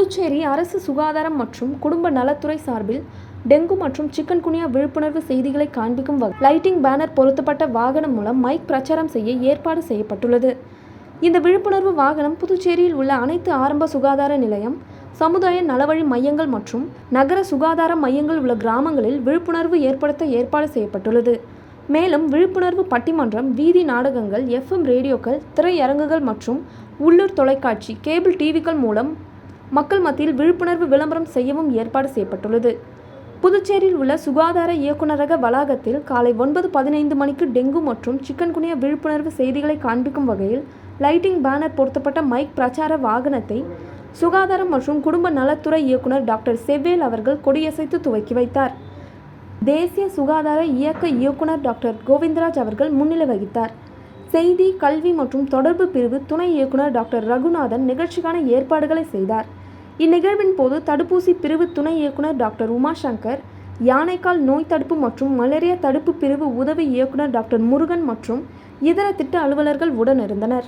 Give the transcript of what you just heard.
புதுச்சேரி அரசு சுகாதாரம் மற்றும் குடும்ப நலத்துறை சார்பில் டெங்கு மற்றும் சிக்கன்குனியா விழிப்புணர்வு செய்திகளை காண்பிக்கும் லைட்டிங் பேனர் பொருத்தப்பட்ட வாகனம் மூலம் மைக் பிரச்சாரம் செய்ய ஏற்பாடு செய்யப்பட்டுள்ளது. இந்த விழிப்புணர்வு வாகனம் புதுச்சேரியில் உள்ள அனைத்து ஆரம்ப சுகாதார நிலையம், சமுதாய நலவழி மையங்கள் மற்றும் நகர சுகாதார மையங்கள் உள்ள கிராமங்களில் விழிப்புணர்வு ஏற்படுத்த ஏற்பாடு செய்யப்பட்டுள்ளது. மேலும் விழிப்புணர்வு பட்டிமன்றம், வீதி நாடகங்கள், FM ரேடியோக்கள், திரையரங்குகள் மற்றும் உள்ளூர் தொலைக்காட்சி, கேபிள் டிவிக்கள் மூலம் மக்கள் மத்தியில் விழிப்புணர்வு விளம்பரம் செய்யவும் ஏற்பாடு செய்யப்பட்டுள்ளது. புதுச்சேரியில் உள்ள சுகாதார இயக்குநரக வளாகத்தில் காலை 9:15 மணிக்கு டெங்கு மற்றும் சிக்கன்குனியா விழிப்புணர்வு செய்திகளை காண்பிக்கும் வகையில் லைட்டிங் பேனர் பொருத்தப்பட்ட மைக் பிரச்சார வாகனத்தை சுகாதாரம் மற்றும் குடும்ப நலத்துறை இயக்குனர் டாக்டர் செவ்வேல் அவர்கள் கொடியசைத்து துவக்கி வைத்தார். தேசிய சுகாதார இயக்க இயக்குனர் டாக்டர் கோவிந்தராஜ் அவர்கள் முன்னிலை வகித்தார். செய்தி, கல்வி மற்றும் தொடர்பு பிரிவு துணை இயக்குனர் டாக்டர் ரகுநாதன் நிகழ்ச்சிக்கான ஏற்பாடுகளை செய்தார். இந்நிகழ்வின் போது தடுப்பூசி பிரிவு துணை இயக்குனர் டாக்டர் உமாசங்கர், யானைக்கால் நோய் தடுப்பு மற்றும் மலேரியா தடுப்பு பிரிவு உதவி இயக்குனர் டாக்டர் முருகன் மற்றும் இதர திட்ட அலுவலர்கள் உடனிருந்தனர்.